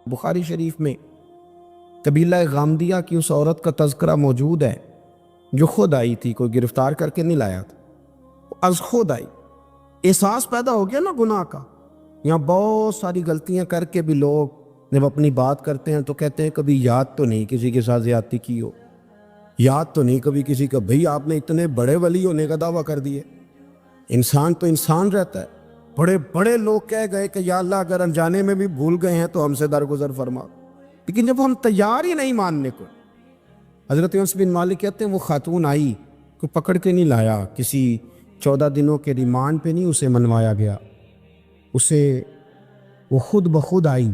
بخاری شریف میں قبیلہ غامدیہ کی اس عورت کا تذکرہ موجود ہے جو خود آئی تھی، کوئی گرفتار کر کے نہیں لایا تھا، از خود آئی۔ احساس پیدا ہو گیا نا گناہ کا۔ یہاں بہت ساری غلطیاں کر کے بھی لوگ جب اپنی بات کرتے ہیں تو کہتے ہیں کبھی یاد تو نہیں کسی کے ساتھ زیادتی کی ہو، یاد تو نہیں کبھی کسی کا، بھئی آپ نے اتنے بڑے ولی ہونے کا دعویٰ کر دیے۔ انسان تو انسان رہتا ہے۔ بڑے بڑے لوگ کہہ گئے کہ یا اللہ اگر انجانے میں بھی بھول گئے ہیں تو ہم سے درگزر فرما، لیکن جب ہم تیار ہی نہیں ماننے کو۔ حضرت انس بن مالک کہتے ہیں وہ خاتون آئی، کوئی پکڑ کے نہیں لایا، کسی 14 دنوں کے ریمانڈ پہ نہیں اسے منوایا گیا، اسے وہ خود بخود آئی،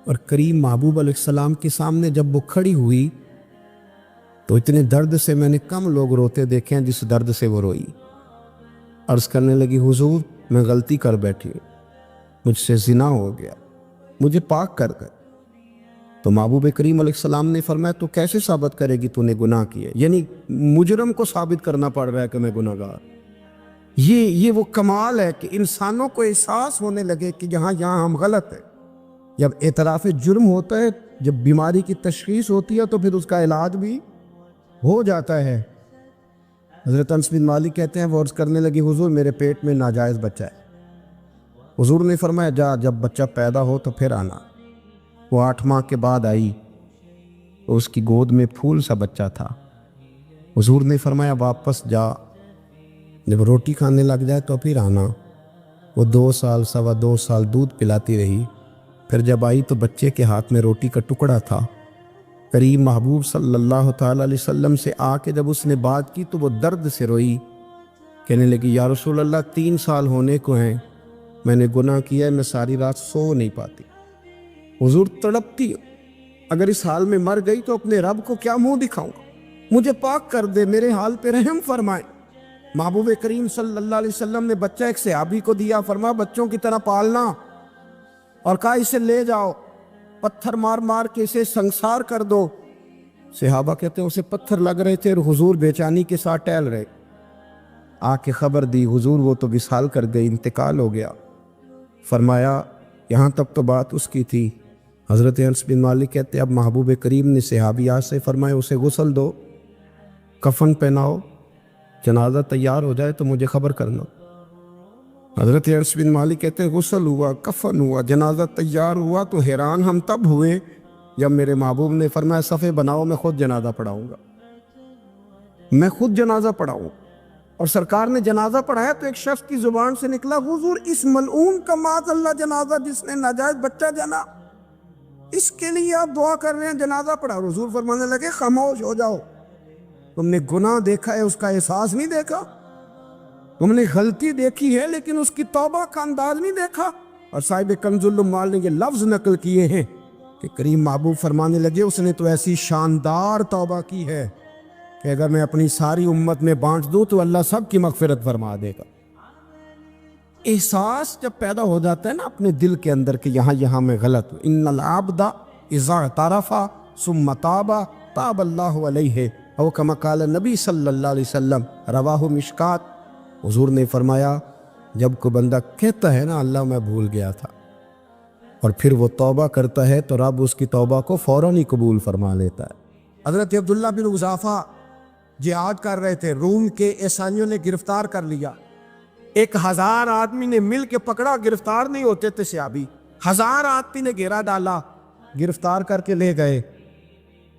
اور کریم محبوب علیہ السلام کے سامنے جب وہ کھڑی ہوئی تو اتنے درد سے میں نے کم لوگ روتے دیکھے ہیں جس درد سے وہ روئی۔ عرض کرنے لگی حضور میں غلطی کر بیٹھی ہوں، مجھ سے زنا ہو گیا، مجھے پاک کر گئے۔ تو محبوب کریم علیہ السلام نے فرمایا تو کیسے ثابت کرے گی تو نے گناہ کیے؟ یعنی مجرم کو ثابت کرنا پڑ رہا ہے کہ میں گناہ گار۔ یہ وہ کمال ہے کہ انسانوں کو احساس ہونے لگے کہ یہاں ہم غلط ہیں۔ جب اعتراف جرم ہوتا ہے، جب بیماری کی تشخیص ہوتی ہے تو پھر اس کا علاج بھی ہو جاتا ہے۔ حضرت انس بن مالک کہتے ہیں وہ عرض کرنے لگی حضور میرے پیٹ میں ناجائز بچہ ہے۔ حضور نے فرمایا جا جب بچہ پیدا ہو تو پھر آنا۔ وہ 8 ماہ کے بعد آئی تو اس کی گود میں پھول سا بچہ تھا۔ حضور نے فرمایا واپس جا، جب روٹی کھانے لگ جائے تو پھر آنا۔ وہ 2 سال 2.25 سال دودھ پلاتی رہی، پھر جب آئی تو بچے کے ہاتھ میں روٹی کا ٹکڑا تھا۔ کریم محبوب صلی اللہ تعالیٰ علیہ وسلم سے آ کے جب اس نے بات کی تو وہ درد سے روئی، کہنے لگی یا رسول اللہ 3 سال ہونے کو ہیں، میں نے گناہ کیا ہے، میں ساری رات سو نہیں پاتی۔ حضور تڑپتی، اگر اس حال میں مر گئی تو اپنے رب کو کیا منہ دکھاؤں گا، مجھے پاک کر دے، میرے حال پہ رحم فرمائے۔ محبوب کریم صلی اللہ علیہ وسلم نے بچہ ایک صحابی کو دیا، فرمایا بچوں کی طرح پالنا، اور کہا اسے لے جاؤ، پتھر مار مار کے اسے سنسار کر دو۔ صحابہ کہتے ہیں اسے پتھر لگ رہے تھے اور حضور بے چینی کے ساتھ ٹہل رہے۔ آ کے خبر دی حضور وہ تو وصال کر گئی، انتقال ہو گیا۔ فرمایا یہاں تک تو بات اس کی تھی۔ حضرت انس بن مالک کہتے ہیں اب محبوب کریم نے صحابیات سے فرمایا اسے غسل دو، کفن پہناؤ، جنازہ تیار ہو جائے تو مجھے خبر کرنا۔ حضرت انس بن مالک کہتے ہیں غسل ہوا، کفن ہوا، جنازہ تیار ہوا تو حیران ہم تب ہوئے جب میرے محبوب نے فرمایا صفے بناؤ، میں خود جنازہ پڑھاؤں گا، میں خود جنازہ پڑھاؤں۔ اور سرکار نے جنازہ پڑھایا تو ایک شخص کی زبان سے نکلا حضور اس ملعون کا معاذ اللہ جنازہ جس نے ناجائز بچہ جنا، اس کے لیے آپ دعا کر رہے ہیں، جنازہ پڑھا۔ حضور فرمانے لگے خاموش ہو جاؤ، تم نے گناہ دیکھا ہے، اس کا احساس نہیں دیکھا، تم نے غلطی دیکھی ہے لیکن اس کی توبہ کا انداز نہیں دیکھا۔ اور صاحب کنز العمال نے یہ لفظ نقل کیے ہیں کہ کریم محبوب فرمانے لگے اس نے تو ایسی شاندار توبہ کی ہے کہ اگر میں اپنی ساری امت میں بانٹ دوں تو اللہ سب کی مغفرت فرما دے گا۔ احساس جب پیدا ہو جاتا ہے نا اپنے دل کے اندر کہ یہاں میں غلط ہوں، ان العبد اذا اعترف ثم تاب تاب اللہ علیہ او کما قال نبی صلی اللہ علیہ وسلم، رواہ مشکات۔ حضور نے فرمایا جب کوئی بندہ کہتا ہے نا اللہ میں بھول گیا تھا، اور پھر وہ توبہ کرتا ہے تو رب اس کی توبہ کو فوراً ہی قبول فرما لیتا ہے۔ حضرت عبداللہ بن حذافہ جہاد کر رہے تھے، روم کے عیسائیوں نے گرفتار کر لیا، 1000 آدمی نے مل کے پکڑا، گرفتار نہیں ہوتے تھے صحابی، 1000 آدمی نے گھیرا ڈالا، گرفتار کر کے لے گئے۔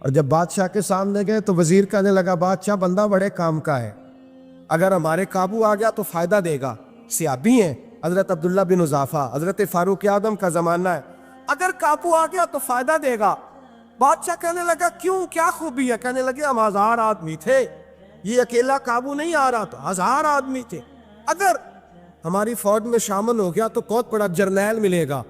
اور جب بادشاہ کے سامنے گئے تو وزیر کہنے لگا بادشاہ بندہ بڑے کام کا ہے، اگر ہمارے قابو آ گیا تو فائدہ دے گا، صحابی ہیں حضرت عبداللہ بن حذافہ، حضرت فاروق اعظم کا زمانہ ہے، اگر قابو آ گیا تو فائدہ دے گا۔ بادشاہ کہنے لگا کیوں، کیا خوبی ہے؟ کہنے لگے ہم 1000 آدمی تھے، یہ اکیلا قابو نہیں آ رہا، تو 1000 آدمی تھے، اگر ہماری فوج میں شامل ہو گیا تو بہت بڑا جرنیل ملے گا۔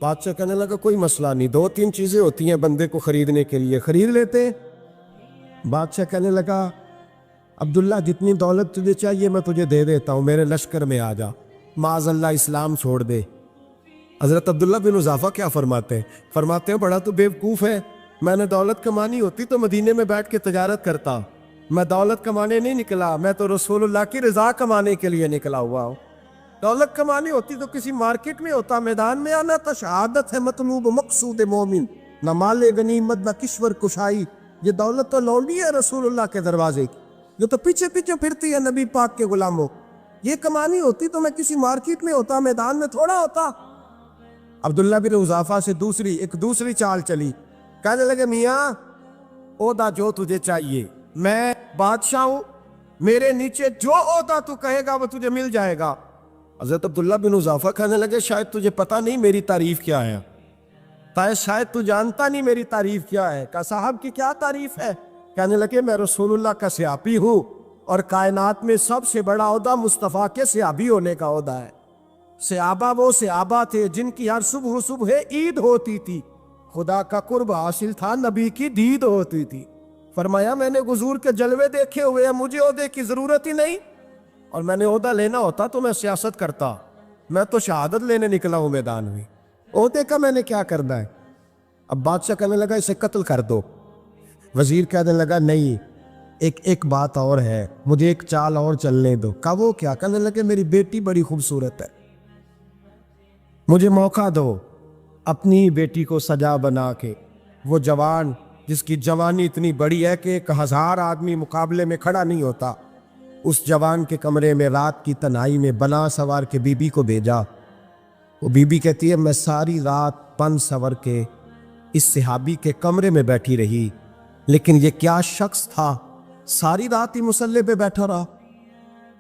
بادشاہ کہنے لگا کوئی مسئلہ نہیں، 2-3 چیزیں ہوتی ہیں بندے کو خریدنے کے لیے، خرید لیتے۔ بادشاہ کہنے لگا عبداللہ جتنی دولت تجھے چاہیے میں تجھے دے دیتا ہوں، میرے لشکر میں آ جا، معاذ اللہ اسلام چھوڑ دے۔ حضرت عبداللہ بن حذافہ کیا فرماتے ہیں بڑا تو بیوقوف ہے، میں نے دولت کمانی ہوتی تو مدینے میں بیٹھ کے تجارت کرتا، میں دولت کمانے نہیں نکلا، میں تو رسول اللہ کی رضا کمانے کے لیے نکلا ہوا ہوں۔ دولت کمانی ہوتی تو کسی مارکیٹ میں ہوتا، میدان میں آنا تھا۔ شہادت ہے مطلوب مقصود مومن، نہ مال غنیمت نہ کشور کشائی۔ یہ دولت تو لونڈی ہے رسول اللہ کے دروازے کی، جو تو پیچھے پیچھے پھرتی ہے نبی پاک کے غلاموں۔ یہ کمانی ہوتی تو میں کسی مارکیٹ میں ہوتا، میدان میں تھوڑا ہوتا۔ عبداللہ بن حذافہ سے دوسری چال چلی، کہنے لگے میاں عہدہ جو تجھے چاہیے، میں بادشاہ ہوں، میرے نیچے جو عہدہ تو کہے گا وہ تجھے مل جائے گا۔ حضرت عبداللہ بن حذافہ کہنے لگے شاید تجھے پتہ نہیں میری تعریف کیا ہے، شاید تو جانتا نہیں میری تعریف کیا ہے۔ کہا صاحب کی کیا تعریف ہے؟ کہنے لگے میں رسول اللہ کا صحابی ہوں، اور کائنات میں سب سے بڑا عہدہ مصطفیٰ کے صحابی ہونے کا عہدہ ہے۔ صحابہ وہ صحابہ تھے جن کی ہر صبح عید ہوتی تھی، خدا کا قرب حاصل تھا، نبی کی دید ہوتی تھی۔ فرمایا میں نے حضور کے جلوے دیکھے ہوئے ہیں، مجھے عہدے کی ضرورت ہی نہیں، اور میں نے عہدہ لینا ہوتا تو میں سیاست کرتا، میں تو شہادت لینے نکلا ہوں میدان میں، عہدے کا میں نے کیا کرنا ہے؟ اب بادشاہ کہنے لگا اسے قتل کر دو۔ وزیر کہنے لگا نہیں، ایک بات اور ہے، مجھے ایک چال اور چلنے دو۔ کہا وہ کیا؟ کہنے لگے میری بیٹی بڑی خوبصورت ہے، مجھے موقع دو اپنی بیٹی کو سجا بنا کے، وہ جوان جس کی جوانی اتنی بڑی ہے کہ 1000 آدمی مقابلے میں کھڑا نہیں ہوتا، اس جوان کے کمرے میں رات کی تنہائی میں بنا سوار کے بی بی کو بھیجا۔ وہ بی بی کہتی ہے میں ساری رات بن سور کے اس صحابی کے کمرے میں بیٹھی رہی، لیکن یہ کیا شخص تھا، ساری رات ہی مصلے پہ بیٹھا رہا،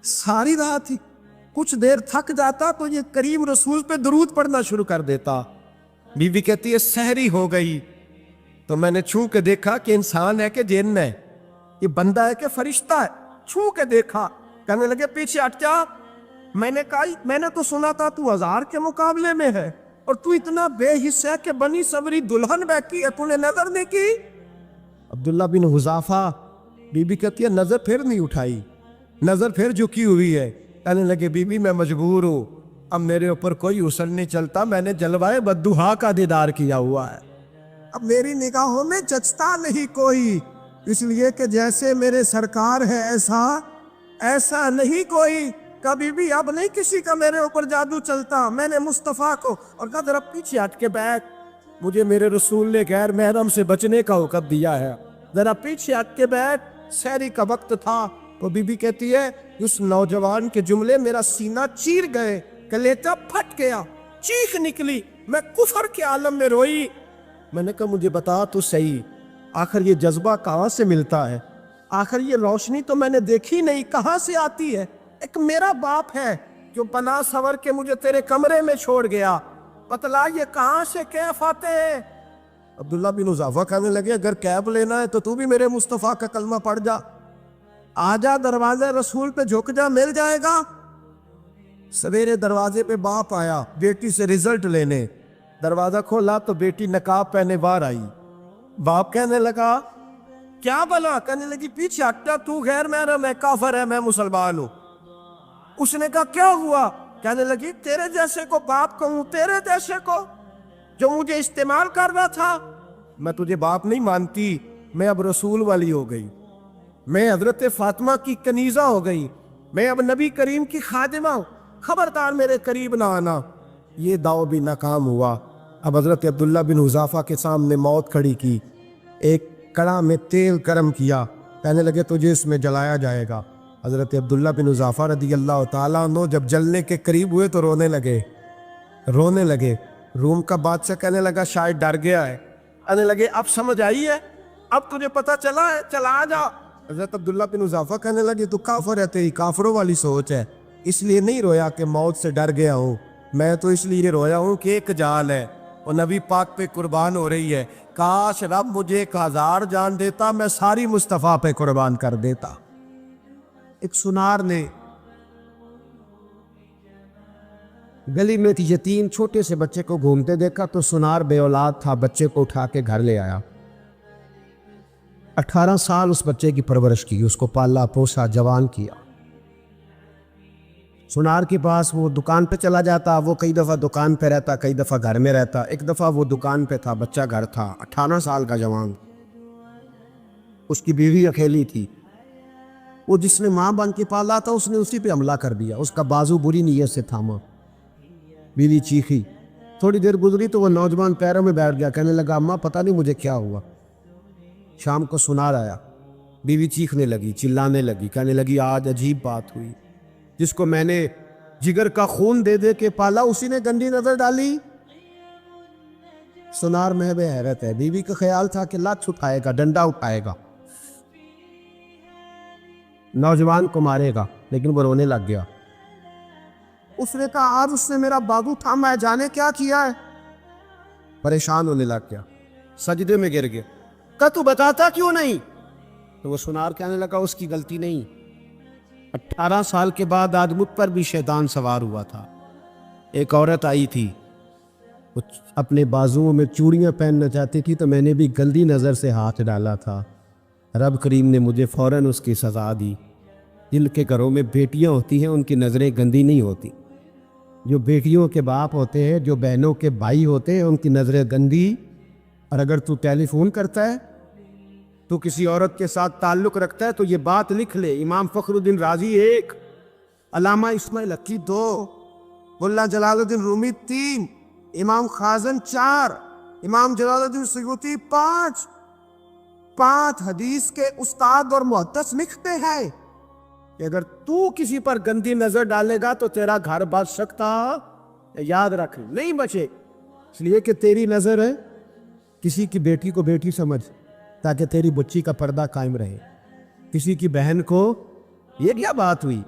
ساری رات ہی، کچھ دیر تھک جاتا تو یہ کریم رسول پہ درود پڑھنا شروع کر دیتا۔ بی بی کہتی ہے سحری ہو گئی تو میں نے چھو کے دیکھا کہ انسان ہے کہ جن ہے، یہ بندہ ہے کہ فرشتہ ہے، چھو کے دیکھا۔ کہنے لگے پیچھے ہٹ جا۔ میں نے کہا میں نے تو سنا تھا تو 1000 کے مقابلے میں ہے، اور تو اتنا بے حصہ ہے کہ بنی سوری دلہن بیٹھی ہے، تو نے نظر نہیں کی؟ عبداللہ بن حذافہ، بی بی کہتی ہے نظر پھر نہیں اٹھائی، نظر پھر جھکی ہوئی ہے۔ کہنے لگے بی بی میں مجبور ہوں، اب میرے اوپر کوئی حسن نہیں چلتا، میں نے جلوائے بدوہا کا دیدار کیا ہوا ہے، اب میری نگاہوں میں جچتا نہیں کوئی، اس لیے کہ جیسے میرے سرکار ہے ایسا نہیں کوئی، کبھی بھی اب نہیں کسی کا میرے اوپر جادو چلتا۔ میں نے مصطفیٰ کو، اور کہا ذرا پیچھے ہٹ کے بیٹھ، مجھے میرے رسول نے غیر محرم سے بچنے کا حکم دیا ہے، ذرا پیچھے ہٹ کے بیٹھ۔ سحری کا وقت تھا، تو بی بی کہتی ہے اس نوجوان کے جملے میرا سینہ چیر گئے، کلیجہ پھٹ گیا، چیخ نکلی، میں کفر کے عالم میں روئی۔ میں نے کہا مجھے بتا تو صحیح، آخر یہ جذبہ کہاں سے ملتا ہے؟ آخر یہ روشنی تو میں نے دیکھی نہیں، کہاں سے آتی ہے؟ ایک میرا باپ ہے جو بنا سور کے مجھے تیرے کمرے میں چھوڑ گیا، بتلا یہ کہاں سے کیف آتے ہیں؟ عبداللہ بن حذافہ کہنے لگے اگر کیف لینا ہے تو بھی میرے مصطفیٰ کا کلمہ پڑھ جا، آ جا دروازے رسول پہ جھک جا، مل جائے گا۔ سویرے دروازے پہ باپ آیا بیٹی سے رزلٹ لینے، دروازہ کھولا تو بیٹی نقاب پہنے باہر آئی۔ باپ کہنے لگا کیا بلا؟ کہنے لگی پیچھے ہٹا، تو غیر محرم ہے، کافر ہے، میں مسلمان ہوں۔ اس نے کہا کیا ہوا؟ کہنے لگی تیرے جیسے کو باپ کہوں، تیرے جیسے کو جو مجھے استعمال کر رہا تھا، میں تجھے باپ نہیں مانتی، میں اب رسول والی ہو گئی، میں حضرت فاطمہ کی کنیزہ ہو گئی، میں اب نبی کریم کی خادمہ ہوں، خبردار میرے قریب نہ آنا۔ یہ داؤ بھی ناکام ہوا۔ اب حضرت عبداللہ بن حذافہ کے سامنے موت کھڑی کی، ایک کڑا میں تیل گرم کیا، کہنے لگے تجھے اس میں جلایا جائے گا۔ حضرت عبداللہ بن حذافہ رضی اللہ تعالیٰ عنہ جب جلنے کے قریب ہوئے تو رونے لگے۔ روم کا بادشاہ کہنے لگا شاید ڈر گیا ہے، کہنے لگے اب سمجھ آئی ہے، اب تجھے پتہ چلا ہے، چلا آ جا۔ حضرت عبداللہ بن حذافہ کہنے لگے تو کافر ہے، تیری کافروں والی سوچ ہے، اس لیے نہیں رویا کہ موت سے ڈر گیا ہوں، میں تو اس لیے رویا ہوں کہ ایک جان ہے وہ نبی پاک پہ قربان ہو رہی ہے، کاش رب مجھے 1000 جان دیتا، میں ساری مصطفیٰ پہ قربان کر دیتا۔ ایک سنار نے گلی میں یتیم چھوٹے سے بچے کو گھومتے دیکھا تو سنار بے اولاد تھا، بچے کو اٹھا کے گھر لے آیا، 18 سال اس بچے کی پرورش کی، اس کو پالا پوسا، جوان کیا۔ سنار کے پاس وہ دکان پہ چلا جاتا، وہ کئی دفعہ دکان پہ رہتا، کئی دفعہ گھر میں رہتا، ایک دفعہ وہ دکان پہ تھا، بچہ گھر تھا، 18 سال کا جوان، اس کی بیوی اکیلی تھی، وہ جس نے ماں بن کے پالا تھا اس نے اسی پہ حملہ کر دیا، اس کا بازو بری نیت سے تھاما۔ بیوی چیخی، تھوڑی دیر گزری تو وہ نوجوان پیروں میں بیٹھ گیا، کہنے لگا اماں پتہ نہیں مجھے کیا ہوا۔ شام کو سنار آیا، بیوی چیخنے لگی، چلانے لگی، کہنے لگی آج عجیب بات ہوئی، جس کو میں نے جگر کا خون دے دے کے پالا اسی نے گندی نظر ڈالی۔ سنار میں بے حیرت ہے، بیوی کا خیال تھا کہ لات اٹھائے گا، ڈنڈا اٹھائے گا، نوجوان کو مارے گا، لیکن وہ رونے لگ گیا۔ اس نے کہا آج اس نے میرا بازو تھاما ہے، جانے کیا کیا ہے۔ پریشان ہونے لگ گیا، سجدے میں گر گیا، کہا تو بتاتا کیوں نہیں؟ تو وہ سنار کہنے لگا اس کی غلطی نہیں، 18 سال کے بعد آج مجھ پر بھی شیطان سوار ہوا تھا۔ ایک عورت آئی تھی، وہ اپنے بازوؤں میں چوڑیاں پہننا چاہتی تھی، تو میں نے بھی گندی نظر سے ہاتھ ڈالا تھا، رب کریم نے مجھے فوراً اس کی سزا دی۔ جن کے گھروں میں بیٹیاں ہوتی ہیں ان کی نظریں گندی نہیں ہوتی، جو بیٹیوں کے باپ ہوتے ہیں، جو بہنوں کے بھائی ہوتے ہیں، ان کی نظریں گندی۔ اور اگر تو ٹیلی فون کرتا ہے، تو کسی عورت کے ساتھ تعلق رکھتا ہے، تو یہ بات لکھ لے، امام فخر الدین رازی 1، علامہ اسماعیل حقی 2، ملا جلال الدین رومی 3، امام خازن 4، امام جلال الدین سیوطی 5 حدیث کے استاد اور محدث لکھتے ہیں کہ اگر تو کسی پر گندی نظر ڈالے گا تو تیرا گھر بچ سکتا، یاد رکھ نہیں بچے، اس لیے کہ تیری نظر ہے، کسی کی بیٹی کو بیٹی سمجھ تاکہ تیری بچی کا پردہ قائم رہے، کسی کی بہن کو، یہ کیا بات ہوئی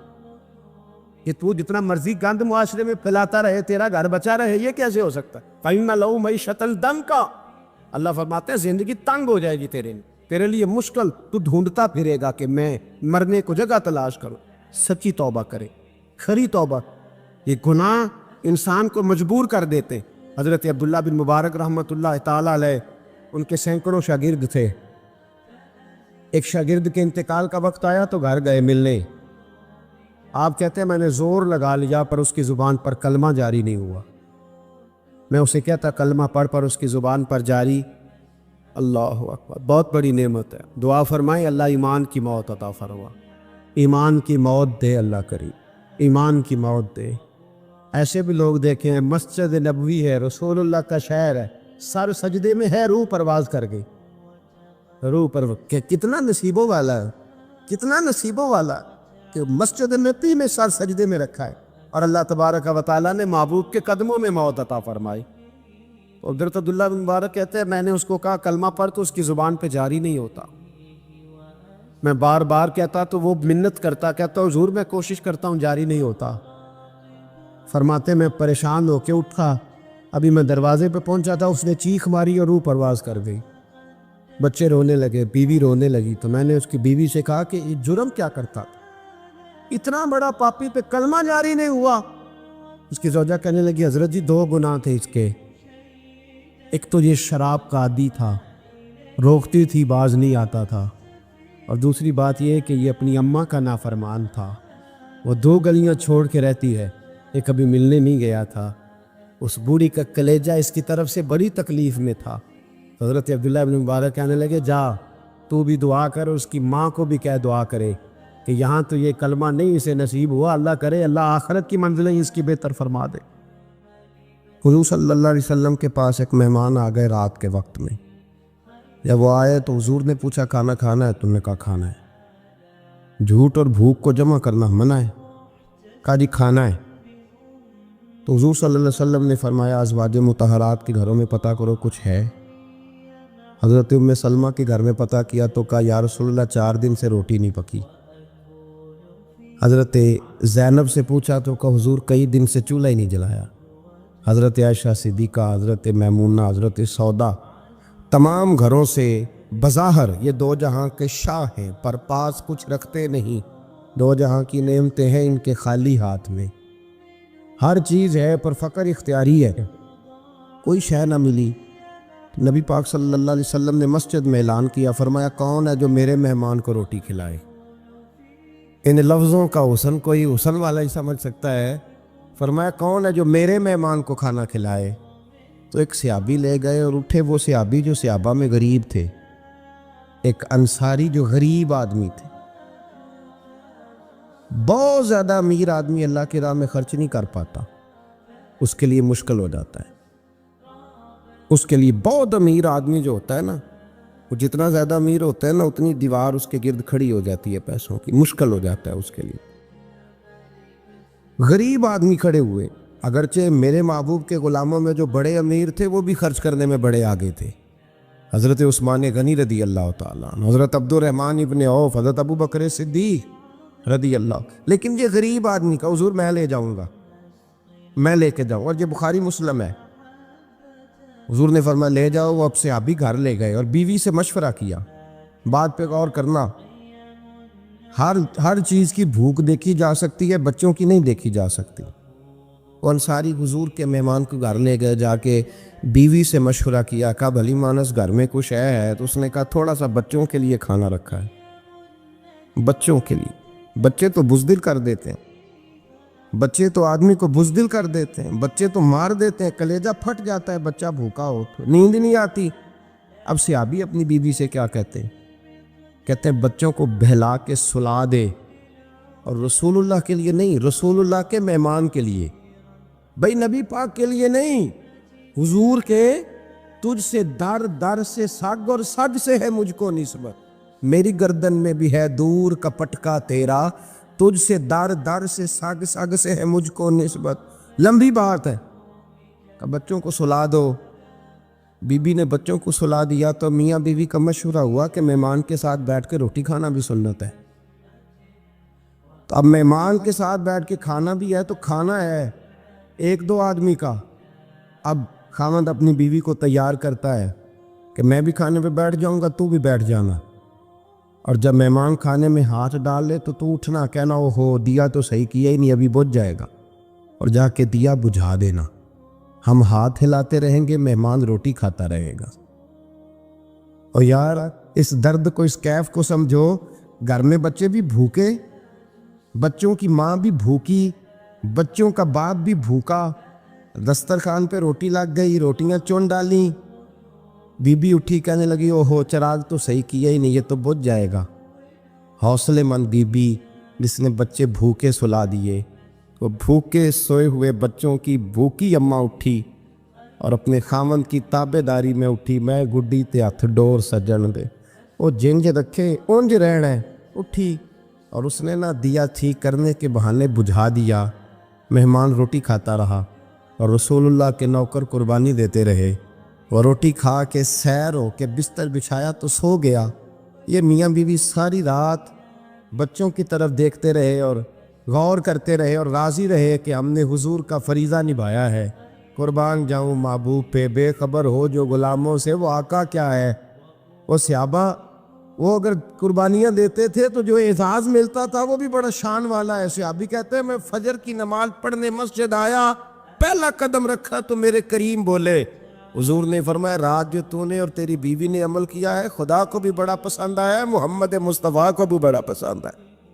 کہ تو جتنا مرضی گند معاشرے میں پھیلاتا رہے تیرا گھر بچا رہے، یہ کیسے ہو سکتا ہے؟ فَإِنَّ لَهُ مَعِيشَةً ضَنْكَ، اللہ فرماتے ہیں زندگی تنگ ہو جائے گی تیرے لیے مشکل، تو ڈھونڈتا پھرے گا کہ میں مرنے کو جگہ تلاش کروں۔ سچی توبہ کرے، کھری توبہ۔ یہ گناہ انسان کو مجبور کر دیتے۔ حضرت عبداللہ بن مبارک رحمۃ اللہ تعالیٰ علیہ، ان کے سینکڑوں شاگرد تھے، ایک شاگرد کے انتقال کا وقت آیا تو گھر گئے ملنے، آپ کہتے ہیں میں نے زور لگا لیا پر اس کی زبان پر کلمہ جاری نہیں ہوا، میں اسے کہتا کلمہ پڑھ پر اس کی زبان پر جاری، اللہ اکبر، بہت بڑی نعمت ہے، دعا فرمائیں اللہ ایمان کی موت عطا فرما، ایمان کی موت دے اللہ کریم، ایمان کی موت دے۔ ایسے بھی لوگ دیکھیں ہیں، مسجد نبوی ہے، رسول اللہ کا شہر ہے، سر سجدے میں ہے، روح پرواز کر گئی، روح پر کتنا نصیبوں والا ہے، کتنا نصیبوں والا کہ مسجد نبی میں سر سجدے میں رکھا ہے، اور اللہ تبارک و تعالیٰ نے محبوب کے قدموں میں موت عطا فرمائی۔ حضرت عبداللہ بن مبارک کہتے ہیں میں نے اس کو کہا کلمہ پڑھ تو اس کی زبان پہ جاری نہیں ہوتا، میں بار بار کہتا تو وہ منت کرتا، کہتا حضور میں کوشش کرتا ہوں جاری نہیں ہوتا۔ فرماتے میں پریشان ہو کے اٹھا، ابھی میں دروازے پہ پہنچا تھا، اس نے چیخ ماری اور روح پرواز کر گئی، بچے رونے لگے، بیوی رونے لگی، تو میں نے اس کی بیوی سے کہا کہ یہ جرم کیا کرتا تھا، اتنا بڑا پاپی پہ کلمہ جاری نہیں ہوا۔ اس کی زوجہ کہنے لگی حضرت جی 2 گناہ تھے اس کے، ایک تو یہ شراب کا عادی تھا، روکتی تھی باز نہیں آتا تھا، اور دوسری بات یہ کہ یہ اپنی اماں کا نافرمان تھا، وہ 2 گلیاں چھوڑ کے رہتی ہے، یہ کبھی ملنے نہیں گیا تھا، اس بوڑھی کا کلیجہ اس کی طرف سے بڑی تکلیف میں تھا۔ حضرت عبداللہ بن مبارک کہنے لگے جا تو بھی دعا کر، اس کی ماں کو بھی کہہ دعا کرے کہ یہاں تو یہ کلمہ نہیں اسے نصیب ہوا، اللہ کرے اللہ آخرت کی منزلیں اس کی بہتر فرما دے۔ حضور صلی اللہ علیہ وسلم کے پاس ایک مہمان آ گئے رات کے وقت میں، جب وہ آئے تو حضور نے پوچھا کھانا کھانا ہے؟ تم نے کہا کھانا ہے۔ جھوٹ اور بھوک کو جمع کرنا منع ہے؟ کہا جی کھانا ہے۔ تو حضور صلی اللہ علیہ وسلم نے فرمایا ازواج مطہرات کے گھروں میں پتہ کرو کچھ ہے۔ حضرت ام سلمہ کے گھر میں پتہ کیا تو کہا یا رسول اللہ 4 دن سے روٹی نہیں پکی۔ حضرت زینب سے پوچھا تو کہا حضور کئی دن سے چولہا ہی نہیں جلایا۔ حضرت عائشہ صدیقہ، حضرت میمونہ، حضرت سودا، تمام گھروں سے بظاہر یہ 2 جہاں کے شاہ ہیں پر پاس کچھ رکھتے نہیں، 2 جہاں کی نعمتیں ہیں ان کے خالی ہاتھ میں، ہر چیز ہے پر فقر اختیاری ہے، کوئی شے نہ ملی۔ نبی پاک صلی اللہ علیہ وسلم نے مسجد میں اعلان کیا، فرمایا کون ہے جو میرے مہمان کو روٹی کھلائے؟ ان لفظوں کا حسن کوئی حسن والا ہی سمجھ سکتا ہے، فرمایا کون ہے جو میرے مہمان کو کھانا کھلائے؟ تو ایک صحابی لے گئے اور اٹھے، وہ صحابی جو صحابہ میں غریب تھے، ایک انصاری جو غریب آدمی تھے، بہت زیادہ امیر آدمی اللہ کی راہ میں خرچ نہیں کر پاتا، اس کے لیے مشکل ہو جاتا ہے۔ اس کے لیے بہت امیر آدمی جو ہوتا ہے نا، وہ جتنا زیادہ امیر ہوتا ہے نا اتنی دیوار اس کے گرد کھڑی ہو جاتی ہے پیسوں کی، مشکل ہو جاتا ہے اس کے لیے۔ غریب آدمی کھڑے ہوئے، اگرچہ میرے محبوب کے غلاموں میں جو بڑے امیر تھے وہ بھی خرچ کرنے میں بڑے آگے تھے، حضرت عثمان غنی رضی اللہ تعالیٰ عنہ، حضرت عبد الرحمن ابن عوف، حضرت ابو بکر صدیق رضی اللہ۔ لیکن یہ غریب آدمی کا حضور میں لے جاؤں گا، میں لے کے جاؤں، اور یہ بخاری مسلم ہے۔ حضور نے فرمایا لے جاؤ، وہ اب صحابی گھر لے گئے اور بیوی سے مشورہ کیا، بات پہ غور کرنا، ہر چیز کی بھوک دیکھی جا سکتی ہے، بچوں کی نہیں دیکھی جا سکتی۔ وہ انصاری حضور کے مہمان کو گھر لے گئے، جا کے بیوی سے مشورہ کیا، کہا بھلی مانس گھر میں کچھ ہے؟ تو اس نے کہا تھوڑا سا بچوں کے لیے کھانا رکھا ہے، بچوں کے لیے۔ بچے تو بزدل کر دیتے ہیں، بچے تو آدمی کو بزدل کر دیتے ہیں، بچے تو مار دیتے ہیں، کلیجہ پھٹ جاتا ہے بچہ بھوکا ہو تو، نیند نہیں آتی۔ اب صحابی اپنی بیوی سے کیا کہتے ہیں؟ کہتے ہیں بچوں کو بہلا کے سلا دے، اور رسول اللہ کے لیے نہیں، رسول اللہ کے مہمان کے لیے، بھائی نبی پاک کے لیے نہیں، حضور کے تجھ سے در در سے سگ اور سگ سے ہے مجھ کو نسبت، میری گردن میں بھی ہے دور کا پٹکا تیرا، تجھ سے در در سے سگ سگ سے ہے مجھ کو نسبت۔ لمبی بات ہے کہ بچوں کو سلا دو۔ بی بی نے بچوں کو سلا دیا تو میاں بیوی کا مشورہ ہوا کہ مہمان کے ساتھ بیٹھ کے روٹی کھانا بھی سنت ہے۔ تو اب مہمان کے ساتھ بیٹھ کے کھانا بھی ہے تو کھانا ہے ایک دو آدمی کا۔ اب خاوند اپنی بیوی کو تیار کرتا ہے کہ میں بھی کھانے پہ بیٹھ جاؤں گا، تو بھی بیٹھ جانا، اور جب مہمان کھانے میں ہاتھ ڈال لے تو اٹھنا، کہنا او ہو دیا تو صحیح کیا ہی نہیں، ابھی بجھ جائے گا، اور جا کے دیا بجھا دینا۔ ہم ہاتھ ہلاتے رہیں گے، مہمان روٹی کھاتا رہے گا۔ اور یار اس درد کو، اس کیف کو سمجھو، گھر میں بچے بھی بھوکے، بچوں کی ماں بھی بھوکی، بچوں کا باپ بھی بھوکا، دسترخوان پہ روٹی لگ گئی، روٹیاں چون ڈالیں، بی بی اٹھی کہنے لگی او ہو چراغ تو صحیح کیا ہی نہیں، یہ تو بجھ جائے گا۔ حوصلے مند بی بی جس نے بچے بھوکے سلا دیے، وہ بھوکے سوئے ہوئے بچوں کی بھوکی اماں اٹھی اور اپنے خاوند کی تابع داری میں اٹھی، میں گڈی تے ہتھ ڈور سجن دے، وہ جنج رکھے اونج رہنا ہے، اٹھی اور اس نے نہ دیا ٹھیک کرنے کے بہانے بجھا دیا۔ مہمان روٹی کھاتا رہا اور رسول اللہ کے نوکر قربانی دیتے رہے۔ وہ روٹی کھا کے سیر ہو کے بستر بچھایا تو سو گیا۔ یہ میاں بیوی ساری رات بچوں کی طرف دیکھتے رہے اور غور کرتے رہے اور راضی رہے کہ ہم نے حضور کا فریضہ نبھایا ہے۔ قربان جاؤں محبوب پہ، بے خبر ہو جو غلاموں سے، وہ آقا کیا ہے۔ وہ صحابہ وہ اگر قربانیاں دیتے تھے تو جو اعزاز ملتا تھا وہ بھی بڑا شان والا ہے۔ صحابی کہتے ہیں میں فجر کی نماز پڑھنے مسجد آیا، پہلا قدم رکھا تو میرے کریم بولے، حضور نے فرمایا رات جو تو نے اور تیری بیوی نے عمل کیا ہے خدا کو بھی بڑا پسند آیا ہے، محمد مصطفیٰ کو بھی بڑا پسند ہے۔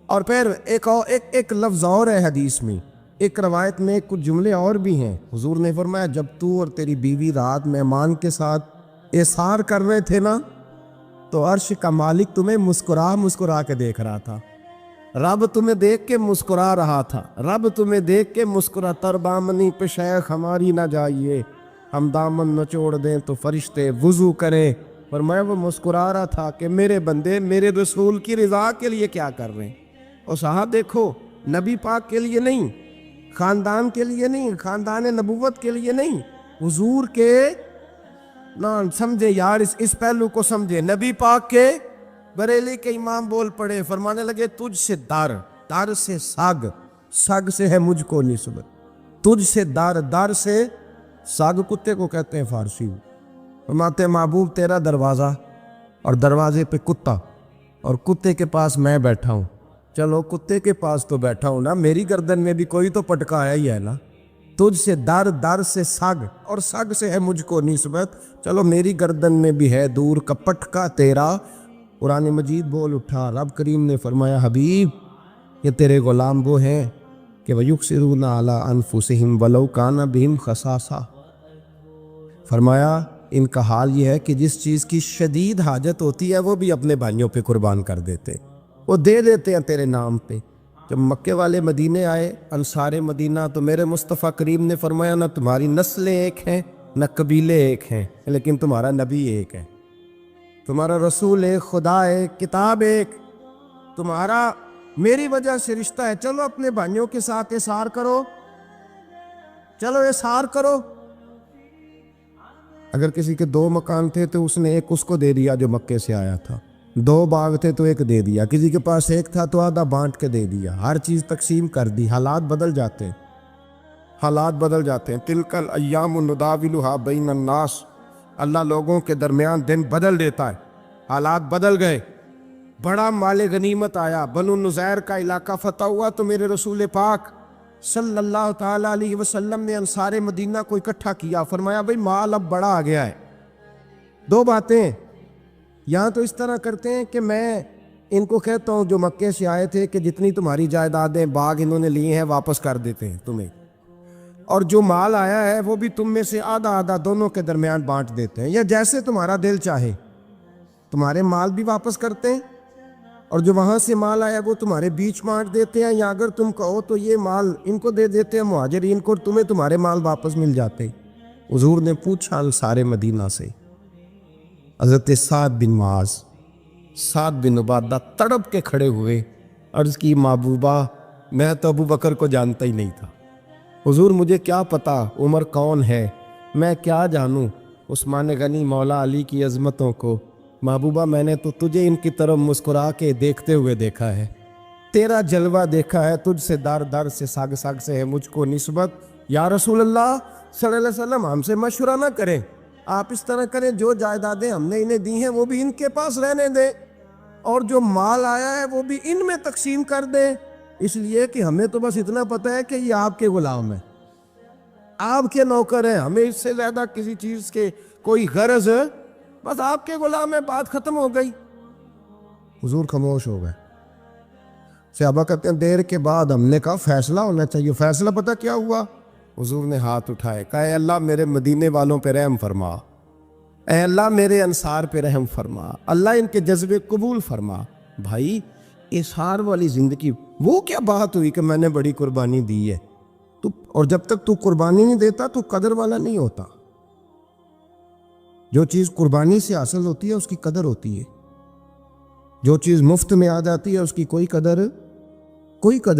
اور پھر ایک لفظ اور ہے حدیث میں، ایک روایت میں کچھ جملے اور بھی ہیں۔ حضور نے فرمایا جب تو اور تیری بیوی رات مہمان کے ساتھ ایثار کر رہے تھے نا تو عرش کا مالک تمہیں مسکرا کے دیکھ رہا تھا، رب تمہیں دیکھ کے مسکرا رہا تھا، رب تمہیں دیکھ کے مسکرا، تر بامنی پہ شیخ ہماری نہ جائیے، ہم دامن نچوڑ دیں تو فرشتے وضو کریں۔ فرمایا وہ مسکرا رہا تھا کہ میرے بندے میرے رسول کی رضا کے لیے کیا کر رہے ہیں۔ اور صاحب دیکھو، نبی پاک کے لیے نہیں، خاندان کے لیے نہیں، خاندان نبوت کے لیے نہیں، حضور کے نہ سمجھے یار، اس پہلو کو سمجھے۔ نبی پاک کے بریلی کے امام بول پڑے، فرمانے لگے تجھ سے در سے سگ سے ہے مجھ کو نسبت، تجھ سے در سے سگ کتے کو کہتے ہیں فارسی میں۔ فرماتے محبوب تیرا دروازہ اور دروازے پہ کتا اور کتے کے پاس میں بیٹھا ہوں، چلو کتے کے پاس تو بیٹھا ہوں نا، میری گردن میں بھی کوئی تو پٹکا آیا ہی ہے نا، تجھ سے در سے سگ اور سگ سے ہے مجھ کو نسبت، چلو میری گردن میں بھی ہے دور کا پٹکا تیرا۔ قرآن مجید بول اٹھا، رب کریم نے فرمایا حبیب یہ تیرے غلام وہ ہیں کہ وَيُكْسِرُونَ عَلَىٰ أَنفُسِهِمْ وَلَوْ كَانَ بِهِمْ خَصَاصَةٌ، فرمایا ان کا حال یہ ہے کہ جس چیز کی شدید حاجت ہوتی ہے وہ بھی اپنے بھائیوں پہ قربان کر دیتے، وہ دے دیتے ہیں تیرے نام پہ، جب مکے والے مدینے آئے انصار مدینہ تو میرے مصطفیٰ کریم نے فرمایا نہ تمہاری نسلیں ایک ہیں نہ قبیلے ایک ہیں، لیکن تمہارا نبی ایک ہے، تمہارا رسول ایک، خدا ایک، کتاب ایک، تمہارا میری وجہ سے رشتہ ہے، چلو اپنے بھائیوں کے ساتھ احسار کرو، چلو احسار کرو۔ اگر کسی کے 2 مکان تھے تو اس نے ایک اس کو دے دیا جو مکے سے آیا تھا، 2 باغ تھے تو ایک دے دیا، کسی کے پاس ایک تھا تو آدھا بانٹ کے دے دیا، ہر چیز تقسیم کر دی۔ حالات بدل جاتے ہیں، حالات بدل جاتے ہیں۔ تلک الایام نداولها بین الناس، اللہ لوگوں کے درمیان دن بدل دیتا ہے، حالات بدل گئے، بڑا مال غنیمت آیا، بنو نذیر کا علاقہ فتح ہوا تو میرے رسول پاک صلی اللہ تعالیٰ علیہ وسلم نے انصار مدینہ کو اکٹھا کیا، فرمایا بھئی مال اب بڑا آ گیا ہے۔ 2 باتیں یہاں تو اس طرح کرتے ہیں کہ میں ان کو کہتا ہوں جو مکے سے آئے تھے کہ جتنی تمہاری جائیدادیں باغ انہوں نے لیے ہیں واپس کر دیتے ہیں تمہیں، اور جو مال آیا ہے وہ بھی تم میں سے آدھا آدھا دونوں کے درمیان بانٹ دیتے ہیں، یا جیسے تمہارا دل چاہے، تمہارے مال بھی واپس کرتے ہیں اور جو وہاں سے مال آیا وہ تمہارے بیچ بانٹ دیتے ہیں، یا اگر تم کہو تو یہ مال ان کو دے دیتے ہیں مہاجرین کو، تمہیں تمہارے مال واپس مل جاتے ہیں۔ حضور نے پوچھا انصار مدینہ سے، حضرت سعد بن معاذ، سعد بن عبادہ تڑپ کے کھڑے ہوئے، عرض کی محبوبہ میں تو ابو بکر کو جانتا ہی نہیں تھا، حضور مجھے کیا پتا عمر کون ہے، میں کیا جانوں عثمان غنی مولا علی کی عظمتوں کو، محبوبہ میں نے تو تجھے ان کی طرف مسکرا کے دیکھتے ہوئے دیکھا ہے، تیرا جلوہ دیکھا ہے، تجھ سے در در سے ساگ ساگ سے ہے مجھ کو نسبت، یا رسول اللہ صلی اللہ علیہ وسلم ہم سے مشورہ نہ کریں، آپ اس طرح کریں جو جائیدادیں ہم نے انہیں دی ہیں وہ بھی ان کے پاس رہنے دیں، اور جو مال آیا ہے وہ بھی ان میں تقسیم کر دیں، اس لیے کہ ہمیں تو بس اتنا پتہ ہے کہ یہ آپ کے غلام ہیں، آپ کے نوکر ہیں، ہمیں اس سے زیادہ کسی چیز کے کوئی غرض ہے، بس آپ کے غلام ہیں، بات ختم ہو گئی۔ حضور خاموش ہو گئے۔ صحابہ کہتے ہیں دیر کے بعد ہم نے کہا فیصلہ ہونا چاہیے، فیصلہ پتہ کیا ہوا؟ حضور نے ہاتھ اٹھائے، کہا اے اللہ میرے مدینے والوں پہ رحم فرما، اے اللہ میرے انصار پہ رحم فرما، اللہ ان کے جذبے قبول فرما۔ بھائی اظہار والی زندگی وہ کیا بات ہوئی کہ میں نے بڑی قربانی دی ہے، اور جب تک تو قربانی نہیں دیتا تو قدر والا نہیں ہوتا۔ جو چیز قربانی سے حاصل ہوتی ہے اس کی قدر ہوتی ہے، جو چیز مفت میں آ جاتی ہے اس کی کوئی قدر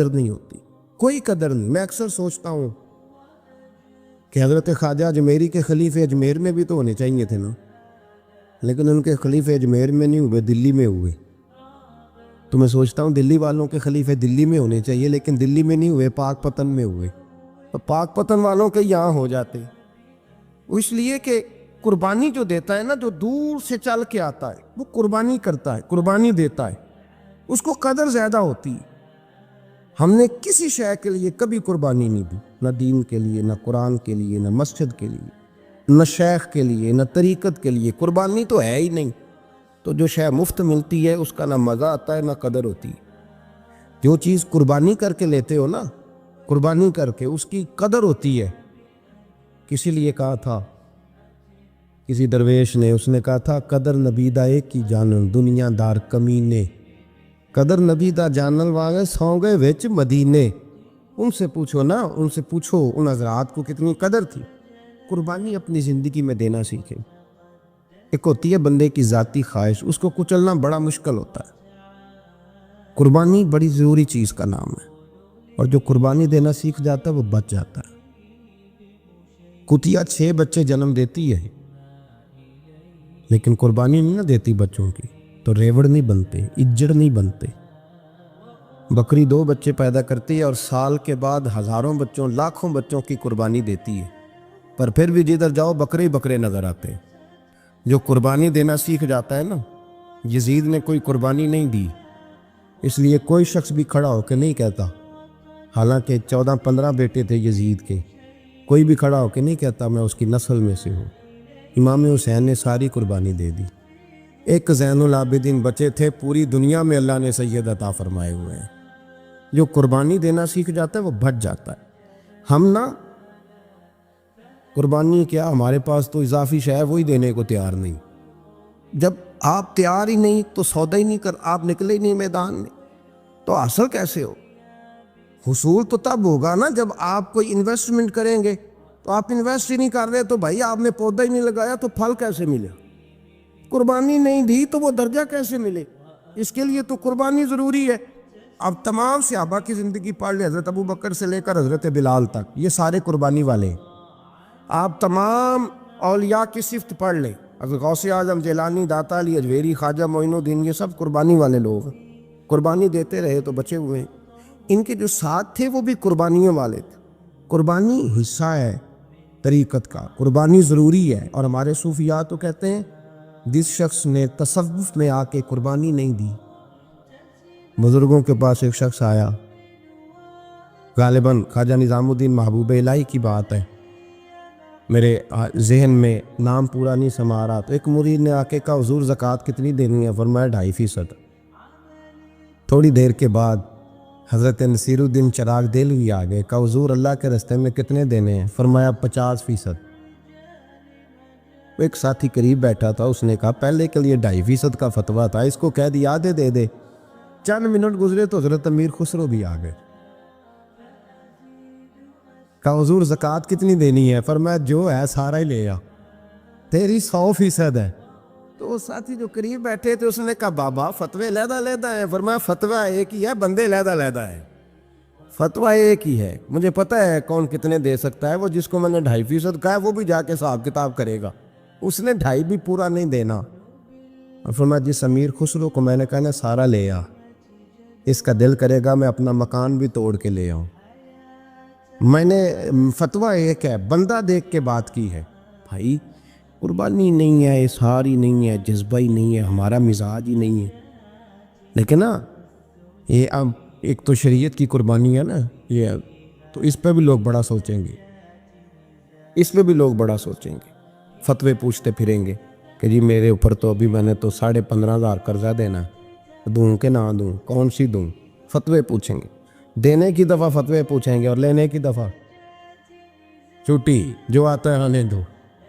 نہیں ہوتی، کوئی قدر نہیں۔ میں اکثر سوچتا ہوں کہ حضرت خواجہ اجمیری کے خلیفے اجمیر میں بھی تو ہونے چاہیے تھے نا، لیکن ان کے خلیفے اجمیر میں نہیں ہوئے، دلی میں ہوئے۔ تو میں سوچتا ہوں دلی والوں کے خلیفے دلی میں ہونے چاہیے، لیکن دلی میں نہیں ہوئے، پاک پتن میں ہوئے، تو پاک پتن والوں کے یہاں ہو جاتے، اس لیے کہ قربانی جو دیتا ہے نا، جو دور سے چل کے آتا ہے وہ قربانی کرتا ہے، قربانی دیتا ہے، اس کو قدر زیادہ ہوتی ہے۔ ہم نے کسی شے کے لیے کبھی قربانی نہیں دی، نہ دین کے لیے، نہ قرآن کے لیے، نہ مسجد کے لیے، نہ شیخ کے لیے، نہ طریقت کے لیے، قربانی تو ہے ہی نہیں۔ تو جو شے مفت ملتی ہے اس کا نہ مزہ آتا ہے نہ قدر ہوتی ہے۔ جو چیز قربانی کر کے لیتے ہو نا، قربانی کر کے، اس کی قدر ہوتی ہے۔ کسی لیے کہا تھا کسی درویش نے، اس نے کہا تھا قدر نبی دا ایک کی جانن دنیا دار کمینے، قدر نبی دا جانن والے سو گئے وچ مدینے۔ ان سے پوچھو نا، ان سے پوچھو ان حضرات کو کتنی قدر تھی۔ قربانی اپنی زندگی میں دینا سیکھیں۔ ایک ہوتی ہے بندے کی ذاتی خواہش، اس کو کچلنا بڑا مشکل ہوتا ہے۔ قربانی بڑی ضروری چیز کا نام ہے، اور جو قربانی دینا سیکھ جاتا ہے وہ بچ جاتا ہے۔ کتیا 6 بچے جنم دیتی ہے لیکن قربانی نہیں نہ دیتی بچوں کی، تو ریوڑ نہیں بنتے، اجڑ نہیں بنتے۔ بکری 2 بچے پیدا کرتی ہے اور سال کے بعد ہزاروں بچوں، لاکھوں بچوں کی قربانی دیتی ہے، پر پھر بھی جدھر جاؤ بکرے ہی بکرے نظر آتے ہیں۔ جو قربانی دینا سیکھ جاتا ہے نا، یزید نے کوئی قربانی نہیں دی، اس لیے کوئی شخص بھی کھڑا ہو کے نہیں کہتا، حالانکہ 14-15 بیٹے تھے یزید کے، کوئی بھی کھڑا ہو کے نہیں کہتا میں اس کی نسل میں سے ہوں۔ امام حسین نے ساری قربانی دے دی۔ ایک زین العابدین بچے تھے، پوری دنیا میں اللہ نے سید عطا فرمائے ہوئے ہیں۔ جو قربانی دینا سیکھ جاتا ہے وہ بچ جاتا ہے۔ ہم نا قربانی کیا، ہمارے پاس تو اضافی شے ہے وہی دینے کو تیار نہیں۔ جب آپ تیار ہی نہیں تو سودا ہی نہیں کر، آپ نکلے ہی نہیں میدان میں، تو حاصل کیسے ہو؟ حصول تو تب ہوگا نا جب آپ کوئی انویسٹمنٹ کریں گے. تو آپ انویسٹ ہی نہیں کر رہے تو بھائی آپ نے پودا ہی نہیں لگایا تو پھل کیسے ملے؟ قربانی نہیں دی تو وہ درجہ کیسے ملے؟ اس کے لیے تو قربانی ضروری ہے. اب تمام صحابہ کی زندگی پڑھ لیں، حضرت ابو بکر سے لے کر حضرت بلال تک، یہ سارے قربانی والے ہیں. آپ تمام اولیاء کی صفت پڑھ لیں، حضرت غوث اعظم، جیلانی، داتا علی اجویری، خواجہ معین الدین، یہ سب قربانی والے لوگ ہیں. قربانی دیتے رہے تو بچے ہوئے ہیں. ان کے جو ساتھ تھے وہ بھی قربانیوں والے تھے. قربانی حصہ ہے طریقت کا، قربانی ضروری ہے. اور ہمارے صوفیاء تو کہتے ہیں جس شخص نے تصوف میں آ کے قربانی نہیں دی. بزرگوں کے پاس ایک شخص آیا، غالباً خواجہ نظام الدین محبوب الہی کی بات ہے، میرے ذہن میں نام پورا نہیں سما رہا. تو ایک مرید نے آ کے کہا حضور زکوٰۃ کتنی دینی ہے؟ فرمایا 2.5%. تھوڑی دیر کے بعد حضرت نصیر الدین چراغ دہلوی آ گئے، کہا حضور اللہ کے راستے میں کتنے دینے ہیں؟ فرمایا 50%. ایک ساتھی قریب بیٹھا تھا، اس نے کہا پہلے کے لیے 2.5% کا فتویٰ تھا، اس کو کہہ دیا دے دے. چند منٹ گزرے تو حضرت امیر خسرو بھی آ گئے، کہا حضور زکوٰۃ کتنی دینی ہے؟ فرمایا جو ہے سارا ہی لے آ، تیری 100% ہے. تو وہ ساتھی جو قریب بیٹھے تھے اس نے کہا بابا فتوے علیحدہ ہیں. فرمایا فتویٰ ایک ہی ہے، بندے علیحدہ ہیں. فتویٰ ایک ہی ہے، مجھے پتہ ہے کون کتنے دے سکتا ہے. وہ جس کو میں نے 2.5% کہا ہے وہ بھی جا کے حساب کتاب کرے گا، اس نے 2.5 بھی پورا نہیں دینا. اور فرمایا جس امیر خسرو کو میں نے کہا نا سارا لے آ، اس کا دل کرے گا میں اپنا مکان بھی توڑ کے لے آؤں. میں نے فتویٰ ایک ہے، بندہ دیکھ کے بات کی ہے. بھائی قربانی نہیں ہے، اظہار ہی نہیں ہے، جذبہ ہی نہیں ہے، ہمارا مزاج ہی نہیں ہے. لیکن نا یہ اب ایک تو شریعت کی قربانی ہے نا یہ، تو اس پہ بھی لوگ بڑا سوچیں گے، اس پہ بھی لوگ بڑا سوچیں گے. فتوے پوچھتے پھریں گے کہ جی میرے اوپر تو ابھی میں نے تو 15,500 قرضہ دینا، دوں کہ نہ دوں، کون سی دوں؟ فتوے پوچھیں گے. دینے کی دفعہ فتوے پوچھیں گے اور لینے کی دفعہ چھٹی، جو آتا ہے آنے دو.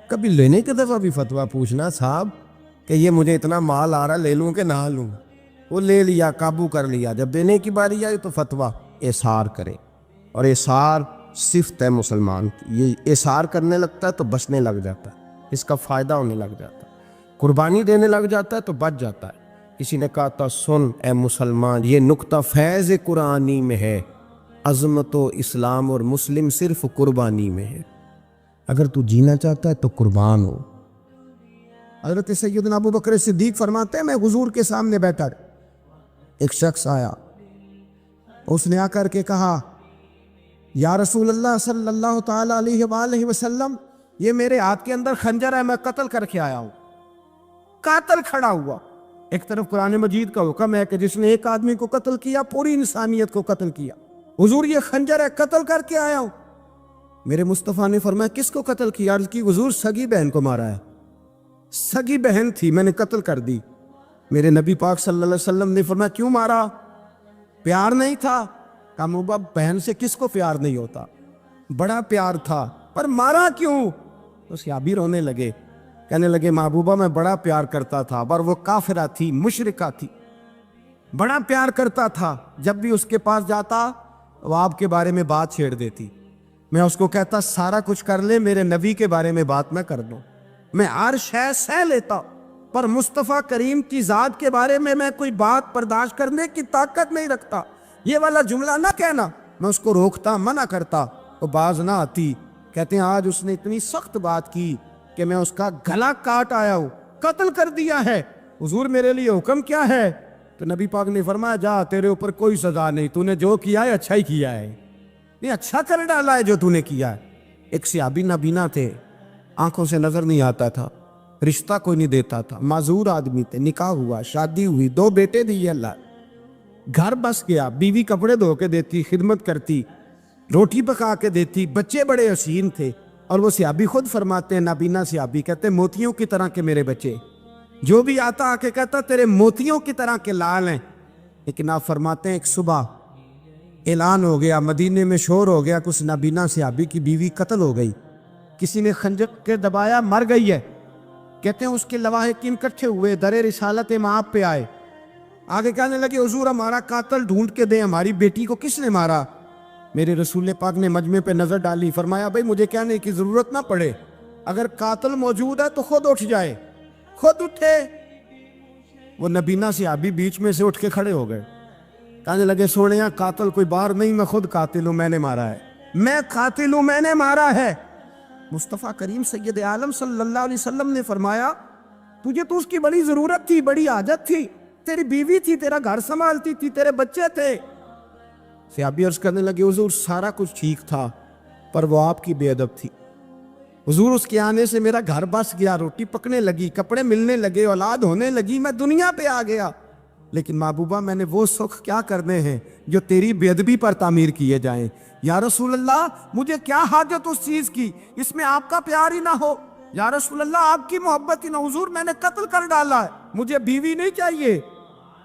کبھی لینے کی دفعہ بھی فتویٰ پوچھنا صاحب کہ یہ مجھے اتنا مال آ رہا لے لوں کہ نہ لوں. وہ لے لیا، قابو کر لیا. جب دینے کی باری آئی تو فتویٰ احصار کرے. اور احصار صفت ہے مسلمان کی، یہ احصار کرنے لگتا ہے تو بچنے لگ جاتا ہے، اس کا فائدہ ہونے لگ جاتا ہے. قربانی دینے لگ جاتا ہے تو بچ جاتا ہے. کسی نے کہا تھا سن اے مسلمان، یہ نقطہ فیض قرآنی میں ہے، عظمت و اسلام اور مسلم صرف قربانی میں ہے. اگر تو جینا چاہتا ہے تو قربان ہو. حضرت سیدنا ابو بکر صدیق فرماتے ہیں میں حضور کے سامنے بیٹھا، ایک شخص آیا، اس نے آ کر کے کہا یا رسول اللہ صلی اللہ تعالی علیہ وآلہ وسلم، یہ میرے ہاتھ کے اندر خنجر ہے، میں قتل کر کے آیا ہوں. قاتل کھڑا ہوا. ایک طرف قرآن مجید کا حکم ہے کہ جس نے ایک آدمی کو قتل کیا پوری انسانیت کو قتل کیا. حضور یہ خنجر ہے، قتل کر کے آیا ہوں. میرے مصطفیٰ نے فرمایا کس کو قتل کیا؟ عرض کی حضور سگی بہن کو مارا ہے. سگی بہن تھی، میں نے قتل کر دی. میرے نبی پاک صلی اللہ علیہ وسلم نے فرمایا کیوں مارا؟ پیار نہیں تھا؟ کہا موبا بہن سے کس کو پیار نہیں ہوتا، بڑا پیار تھا، پر مارا کیوں؟ تو صحابی رونے لگے، کہنے لگے محبوبہ میں بڑا پیار کرتا تھا، پر وہ کافرہ تھی، مشرکہ تھی، بڑا پیار کرتا تھا. جب بھی اس کے پاس جاتا وہ آپ کے بارے میں بات چھیڑ دیتی. میں اس کو کہتا سارا کچھ کر لے، میرے نبی کے بارے میں بات نہ کر دو. میں ہر شے سہ لیتا، پر مصطفیٰ کریم کی ذات کے بارے میں کوئی بات برداشت کرنے کی طاقت نہیں رکھتا. یہ والا جملہ نہ کہنا. میں اس کو روکتا، منع کرتا، وہ باز نہ آتی. کہتے ہیں آج اس نے اتنی سخت بات کی کہ میں اس کا گلا کاٹ آیا ہوں، قتل کر دیا ہے. حضور میرے لیے حکم کیا ہے؟ تو نبی پاک نے فرمایا جا، تیرے اوپر کوئی سزا نہیں، تو نے جو کیا ہے اچھا ہی کیا ہے، یہ اچھا کر ڈالا ہے جو تو نے کیا ہے. ایک صحابی نابینا تھے، آنکھوں سے نظر نہیں آتا تھا، رشتہ کوئی نہیں دیتا تھا، معذور آدمی تھے. نکاح ہوا، شادی ہوئی، 2 بیٹے دیے اللہ، گھر بس گیا. بیوی کپڑے دھو کے دیتی، خدمت کرتی، روٹی پکا کے دیتی، بچے بڑے حسین تھے. اور وہ صحابی خود فرماتے ہیں، نابینا صحابی کہتے ہیں موتیوں کی طرح کے میرے بچے، جو بھی آتا آ کے کہتا تیرے موتیوں کی طرح کے لال ہیں. لیکن آپ فرماتے ہیں ایک صبح اعلان ہو گیا، مدینے میں شور ہو گیا کہ اس نابینا صحابی کی بیوی قتل ہو گئی، کسی نے خنجر کے دبایا، مر گئی ہے. کہتے ہیں اس کے لواحقین اکٹھے ہوئے، در رسالت امام پہ آئے، آگے کہنے لگے حضور ہمارا قاتل ڈھونڈ کے دیں، ہماری بیٹی کو کس نے مارا؟ میرے رسول پاک نے مجمع پہ نظر ڈالی، فرمایا بھائی مجھے کہنے کی ضرورت نہ پڑے، اگر قاتل موجود ہے تو خود اٹھ جائے۔ خود اٹھے۔ وہ نبینا صحابی بیچ میں سے اٹھ کے کھڑے ہو گئے، کہنے لگے سونے قاتل کوئی باہر نہیں، میں خود قاتل ہوں، میں نے مارا ہے، میں قاتل ہوں، میں نے مارا ہے۔ مصطفیٰ کریم سید عالم صلی اللہ علیہ وسلم نے فرمایا تجھے تو اس کی بڑی ضرورت تھی، بڑی حاجت تھی، تیری بیوی تھی، تیرا گھر سنبھالتی تھی، تیرے بچے تھے۔ صحابی عرض کرنے لگے حضور سارا کچھ ٹھیک تھا پر وہ آپ کی بے ادب تھی حضور، اس کے آنے سے میرا گھر بس گیا، روٹی پکنے لگی، کپڑے ملنے لگے، اولاد ہونے لگی، میں دنیا پہ آ گیا، لیکن محبوبہ میں نے وہ سکھ کیا کرنے ہیں جو تیری بے ادبی پر تعمیر کیے جائیں۔ یا رسول اللہ مجھے کیا حاجت اس چیز کی، اس میں آپ کا پیار ہی نہ ہو، یا رسول اللہ آپ کی محبت ہی نہ، حضور میں نے قتل کر ڈالا ہے، مجھے بیوی نہیں چاہیے،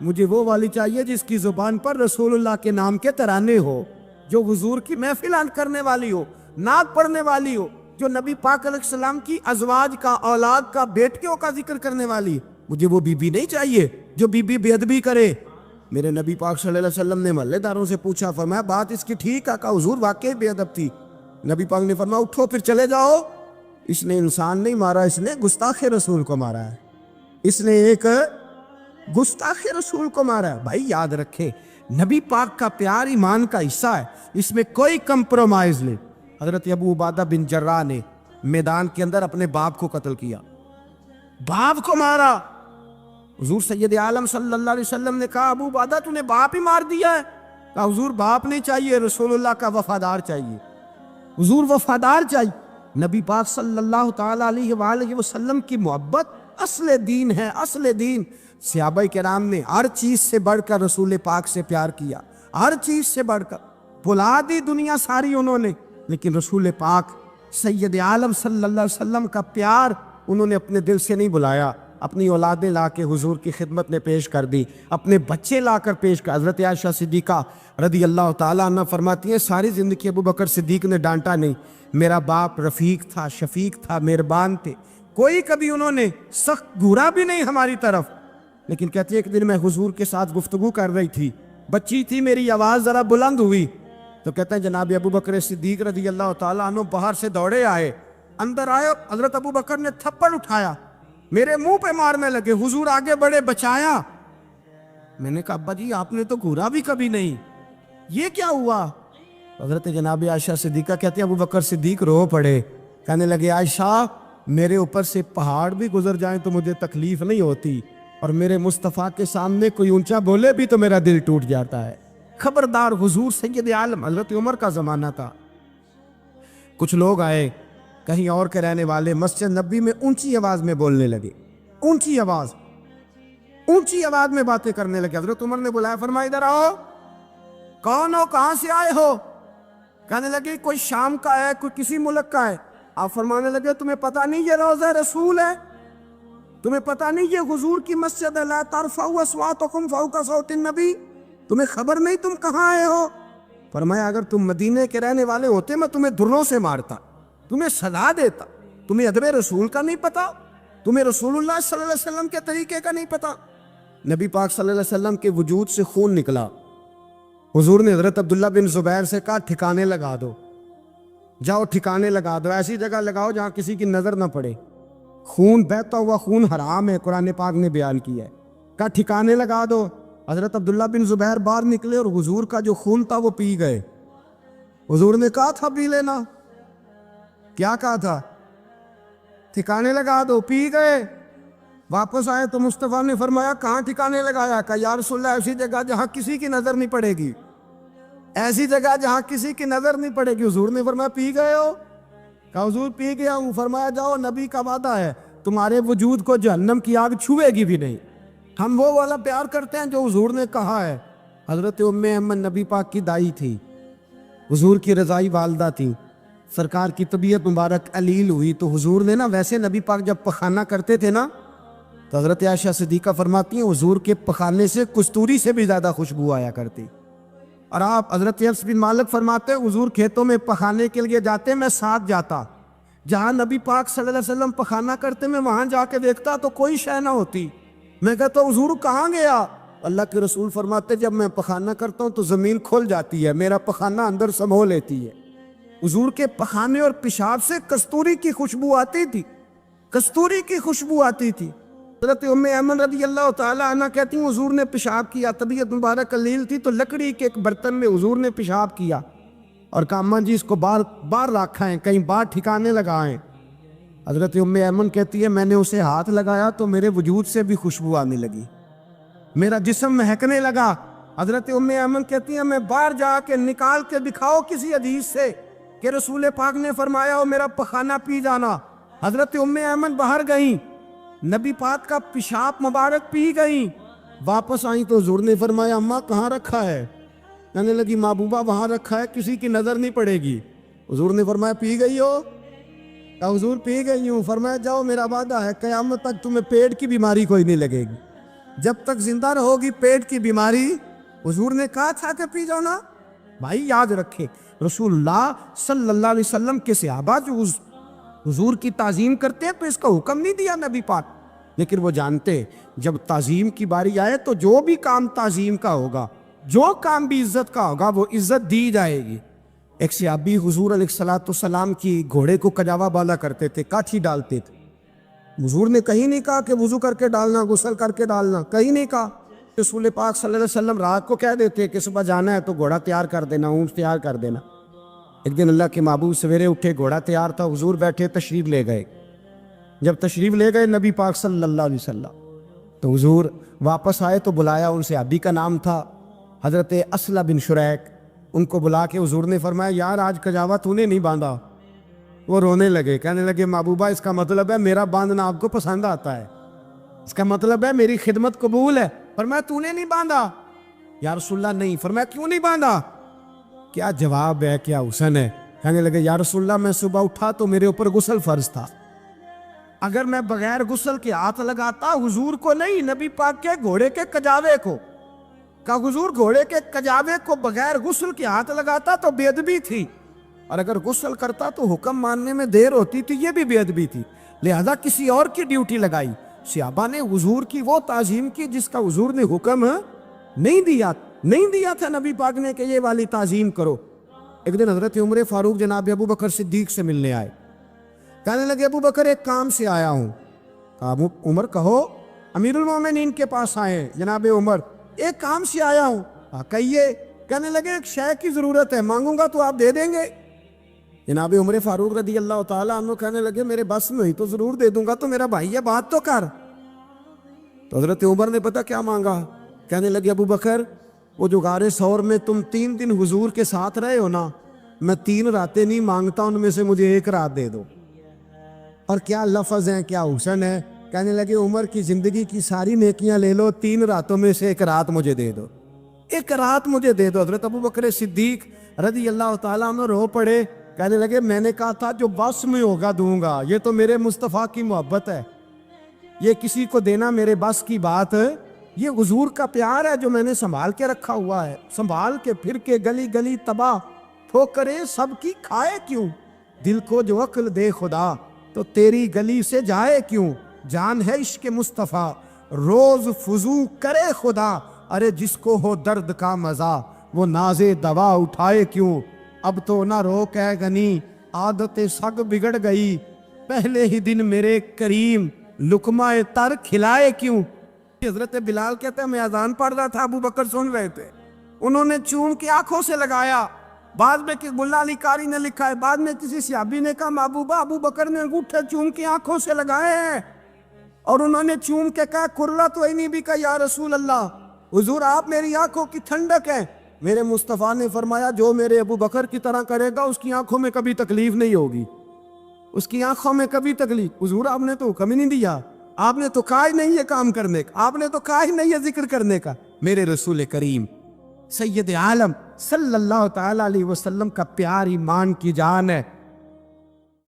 مجھے وہ والی چاہیے جس کی زبان پر رسول اللہ کے نام کے ترانے ہو، جو حضور کی محفل کرنے والی ہو، نعت پڑھنے والی ہو، جو نبی پاک علیہ السلام کی ازواج کا، اولاد کا، بیٹیوں کا ذکر کرنے والی۔ مجھے وہ بی بی نہیں چاہیے جو بی بی بے ادبی کرے۔ میرے نبی پاک صلی اللہ علیہ وسلم نے محلے داروں سے پوچھا، فرمایا بات اس کی ٹھیک ہے؟ کہا حضور واقعی بے ادب تھی۔ نبی پاک نے فرمایا اٹھو پھر چلے جاؤ، اس نے انسان نہیں مارا، اس نے گستاخ رسول کو مارا ہے، اس نے ایک گستاخ رسول کو مارا ہے۔ بھائی یاد رکھے نبی پاک کا پیار ایمان کا حصہ ہے، اس میں کوئی کمپرومائز نہیں۔ حضرت ابو عبادہ بن جراح نے میدان کے اندر اپنے باپ کو قتل کیا، باپ کو مارا۔ حضور سید عالم صلی اللہ علیہ وسلم نے کہا ابو عبادہ تو نے باپ ہی مار دیا ہے؟ کہا حضور باپ نہیں چاہیے، رسول اللہ کا وفادار چاہیے، حضور وفادار چاہیے۔ نبی پاک صلی اللہ تعالیٰ علیہ وآلہ وسلم کی محبت اصل دین ہے، اصل دین۔ صحابہ کرام نے ہر چیز سے بڑھ کر رسول پاک سے پیار کیا، ہر چیز سے بڑھ کر، بھلا دی دنیا ساری انہوں نے، لیکن رسول پاک سید عالم صلی اللہ علیہ وسلم کا پیار انہوں نے اپنے دل سے نہیں بلایا، اپنی اولادیں لا کے حضور کی خدمت میں پیش کر دی، اپنے بچے لا کر پیش کر۔ حضرت عائشہ صدیقہ رضی اللہ تعالیٰ عنہ فرماتی ہیں ساری زندگی ابو بکر صدیق نے ڈانٹا نہیں، میرا باپ رفیق تھا، شفیق تھا، مہربان تھے، کوئی کبھی انہوں نے سخت گھورا بھی نہیں ہماری طرف۔ لیکن کہتی ہے ایک دن میں حضور کے ساتھ گفتگو کر رہی تھی، بچی تھی، میری آواز ذرا بلند ہوئی تو کہتے ہیں جناب ابو بکر صدیق رضی اللہ تعالیٰ عنہ باہر سے دوڑے آئے، اندر آئے، حضرت ابو بکر نے تھپڑ اٹھایا، میرے منہ پہ مارنے لگے، حضور آگے بڑھے، بچایا۔ میں نے کہا ابا جی آپ نے تو گھورا بھی کبھی نہیں، یہ کیا ہوا؟ حضرت جناب عائشہ صدیقہ کہتے ہیں ابو بکر صدیق رو پڑے، کہنے لگے عائشہ میرے اوپر سے پہاڑ بھی گزر جائیں تو مجھے تکلیف نہیں ہوتی، اور میرے مصطفیٰ کے سامنے کوئی اونچا بولے بھی تو میرا دل ٹوٹ جاتا ہے۔ خبردار، حضور سید عالم، حضرت عمر کا زمانہ تھا، کچھ لوگ آئے کہیں اور کے رہنے والے، مسجد نبی میں اونچی آواز میں بولنے لگے، اونچی آواز میں باتیں کرنے لگے۔ حضرت عمر نے بلایا، فرمایا ادھر آؤ، کون ہو، کہاں سے آئے ہو؟ کہنے لگے کوئی شام کا ہے، کوئی کسی ملک کا ہے۔ آپ فرمانے لگے تمہیں پتہ نہیں یہ روضہ رسول ہے؟ تمہیں پتہ نہیں یہ حضور کی مسجد ہے؟ لا ترفعوا اصواتکم فوق صوت النبی، تمہیں خبر نہیں تم کہاں آئے ہو؟ فرمایا اگر تم مدینے کے رہنے والے ہوتے میں تمہیں دروں سے مارتا، تمہیں سزا دیتا۔ تمہیں ادب رسول کا نہیں پتا، تمہیں رسول اللہ صلی اللہ علیہ وسلم کے طریقے کا نہیں پتا۔ نبی پاک صلی اللہ علیہ وسلم کے وجود سے خون نکلا، حضور نے حضرت عبداللہ بن زبیر سے کہا ٹھکانے لگا دو، جاؤ ٹھکانے لگا دو، ایسی جگہ لگاؤ جہاں کسی کی نظر نہ پڑے، خون بہتا ہوا خون حرام ہے، قرآن پاک نے بیان کیا ہے، کہا ٹھکانے لگا دو۔ حضرت عبداللہ بن زبیر باہر نکلے اور حضور کا جو خون تھا وہ پی گئے۔ حضور نے کہا تھا پی لینا، کیا کہا تھا؟ ٹھکانے لگا دو، پی گئے۔ واپس آئے تو مصطفیٰ نے فرمایا کہاں ٹھکانے لگایا؟ کہا یا رسول اللہ ایسی جگہ جہاں کسی کی نظر نہیں پڑے گی، ایسی جگہ جہاں کسی کی نظر نہیں پڑے گی۔ حضور نے فرمایا پی گئے ہو؟ کہا حضور پی گیا ہوں۔ فرمایا جاؤ، نبی کا وعدہ ہے تمہارے وجود کو جہنم کی آگ چھوئے گی بھی نہیں۔ ہم وہ والا پیار کرتے ہیں جو حضور نے کہا ہے۔ حضرت ام ایمن نبی پاک کی دائی تھی، حضور کی رضائی والدہ تھی، سرکار کی طبیعت مبارک علیل ہوئی تو حضور نے نا، ویسے نبی پاک جب پخانہ کرتے تھے نا تو حضرت عائشہ صدیقہ فرماتی ہیں حضور کے پخانے سے کستوری سے بھی زیادہ خوشبو آیا کرتی۔ اور آپ حضرت انس بن مالک فرماتے ہیں حضور کھیتوں میں پخانے کے لیے جاتے، میں ساتھ جاتا، جہاں نبی پاک صلی اللہ علیہ وسلم پخانہ کرتے میں وہاں جا کے دیکھتا تو کوئی شے نہ ہوتی۔ میں کہتا حضور کہاں گیا؟ اللہ کے رسول فرماتے جب میں پخانہ کرتا ہوں تو زمین کھل جاتی ہے، میرا پخانہ اندر سمو لیتی ہے۔ حضور کے پخانے اور پیشاب سے کستوری کی خوشبو آتی تھی، کستوری کی خوشبو آتی تھی۔ حضرت ام ایمن رضی اللہ تعالیٰ عنہ کہتی ہیں حضور نے پیشاب کیا، طبیعت مبارک قلیل تھی تو لکڑی کے ایک برتن میں حضور نے پیشاب کیا اور کہا اماں جی اس کو باہر رکھا ہے، کہیں باہر ٹھکانے لگائیں۔ حضرت ام ایمن کہتی ہے میں نے اسے ہاتھ لگایا تو میرے وجود سے بھی خوشبو آنے لگی، میرا جسم مہکنے لگا۔ حضرت ام ایمن کہتی ہے میں باہر جا کے نکال کے دکھاؤ کسی حدیث سے کہ رسول پاک نے فرمایا ہو میرا پخانہ پی جانا۔ حضرت ام ایمن باہر گئیں، نبی پاک کا پیشاب مبارک پی گئیں، واپس آئیں تو حضور نے فرمایا اماں کہاں رکھا ہے؟ کہنے لگی محبوبہ وہاں رکھا ہے، کسی کی نظر نہیں پڑے گی۔ حضور نے فرمایا پی گئی ہو؟ کہا حضور پی گئی ہوں۔ فرمایا جاؤ میرا وعدہ ہے قیامت تک تمہیں پیٹ کی بیماری کوئی نہیں لگے گی، جب تک زندہ رہو گی پیٹ کی بیماری۔ حضور نے کہا تھا کہ پی جاؤ نا۔ بھائی یاد رکھے رسول اللہ صلی اللہ علیہ وسلم کے صحابہ جو حضور کی تعظیم کرتے ہیں تو اس کا حکم نہیں دیا نبی پاک، لیکن وہ جانتے جب تعظیم کی باری آئے تو جو بھی کام تعظیم کا ہوگا، جو کام بھی عزت کا ہوگا وہ عزت دی جائے گی۔ ایک صحابی حضور علیہ السلام کی گھوڑے کو کجاوا بالا کرتے تھے، کاٹھی ڈالتے تھے۔ حضور نے کہیں نہیں کہا کہ وضو کر کے ڈالنا، غسل کر کے ڈالنا، کہیں نہیں کہا۔ رسول پاک صلی اللہ علیہ وسلم رات کو کہہ دیتے کہ صبح جانا ہے تو گھوڑا تیار کر دینا، اونٹ تیار کر دینا۔ ایک دن اللہ کے محبوب سویرے اٹھے، گھوڑا تیار تھا، حضور بیٹھے تشریف لے گئے۔ جب تشریف لے گئے نبی پاک صلی اللہ علیہ وسلم تو حضور واپس آئے تو بلایا، ان سے صحابی کا نام تھا حضرت اسلح بن شریک، ان کو بلا کے حضور نے فرمایا یار آج کجاوا تو نے نہیں باندھا۔ وہ رونے لگے، کہنے لگے محبوبہ اس کا مطلب ہے میرا باندھنا آپ کو پسند آتا ہے، اس کا مطلب ہے میری خدمت قبول ہے۔ فرمایا تو نے نہیں باندھا؟ یا رسول اللہ نہیں۔ فرمایا کیوں نہیں باندھا؟ کیا جواب ہے، کیا حسن ہے۔ کہنے لگے یا رسول اللہ میں صبح اٹھا تو میرے اوپر غسل فرض تھا، اگر میں بغیر غسل کے ہاتھ لگاتا حضور کو نہیں نبی پاک کے گھوڑے کے کجاوے کو، کہا حضور گھوڑے کے کجاوے کو بغیر غسل کے ہاتھ لگاتا تو بے ادبی تھی، اور اگر غسل کرتا تو حکم ماننے میں دیر ہوتی تھی، یہ بھی بے ادبی تھی، لہذا کسی اور کی ڈیوٹی لگائی۔ صحابہ نے حضور کی وہ تعظیم کی جس کا حضور نے حکم نہیں دیا تھا نبی پاک نے کہ یہ والی تعظیم کرو۔ ایک دن حضرت عمر فاروق جناب ابو بکر صدیق سے ملنے آئے، کہنے لگے ابو بکر ایک کام سے آیا ہوں۔ کہا عمر کہو۔ امیر المومنین کے پاس آئے جناب عمر، ایک کام سے آیا ہوں۔ کہیے۔ کہنے لگے ایک شے کی ضرورت ہے، مانگوں گا تو آپ دے دیں گے؟ جناب عمر فاروق رضی اللہ تعالیٰ عنہ کہنے لگے میرے بس میں ہوئی تو ضرور دے دوں گا، تو میرا بھائی ہے بات تو کر۔ تو حضرت عمر نے پتہ کیا مانگا؟ کہنے لگے ابو بکر وہ جو غار ثور میں تم 3 دن حضور کے ساتھ رہے ہو نا، میں 3 راتیں نہیں مانگتا، ان میں سے مجھے 1 رات دے دو۔ اور کیا لفظ ہیں، کیا حسن ہے۔ کہنے لگے عمر کی زندگی کی ساری نیکیاں لے لو، 3 راتوں میں سے 1 رات مجھے دے دو، 1 رات مجھے دے دو۔ حضرت ابو بکر صدیق رضی اللہ تعالیٰ عنہ رو پڑے، کہنے لگے میں نے کہا تھا جو بس میں ہوگا دوں گا، یہ تو میرے مصطفیٰ کی محبت ہے، یہ کسی کو دینا میرے بس کی بات ہے، یہ حضور کا پیار ہے جو میں نے سنبھال کے رکھا ہوا ہے، سنبھال کے پھر کے گلی گلی تباہ ٹھوکریں سب کی کھائے کیوں، دل کو جو عقل دے خدا تو تیری گلی سے جائے کیوں، جان ہے عشق مصطفیٰ روز فضو کرے خدا، ارے جس کو ہو درد کا مزہ وہ ناز دوا اٹھائے کیوں، اب تو نہ روک ہے غنی عادت سگ بگڑ گئی، پہلے ہی دن میرے کریم لقمہ تر کھلائے کیوں۔ حضرت بلال کہتے ہیں میں اذان پڑھ رہا تھا، ابو بکر سن رہے تھے، انہوں نے چوم کے آنکھوں سے لگایا، بعد میں کہ ملا علی قاری نے لکھا ہے، بعد میں کسی صحابی نے کہا محبوبہ ابو بکر نے انگوٹھے چوم کے آنکھوں سے لگائے ہیں، اور انہوں نے چوم کے کہا قرۃ عینی بک یا رسول اللہ، حضور آپ میری آنکھوں کی ٹھنڈک ہیں۔ میرے مصطفیٰ نے فرمایا جو میرے ابو بکر کی طرح کرے گا اس کی آنکھوں میں کبھی تکلیف نہیں ہوگی، اس کی آنکھوں میں کبھی تکلیف۔ حضور آپ نے تو حکم ہی نہیں دیا، آپ نے تو کہا ہی نہیں یہ کام کرنے کا، آپ نے تو کہا ہی نہیں یہ ذکر کرنے کا۔ میرے رسول کریم سید عالم صلی اللہ تعالیٰ علیہ وسلم کا پیار ایمان کی جان ہے۔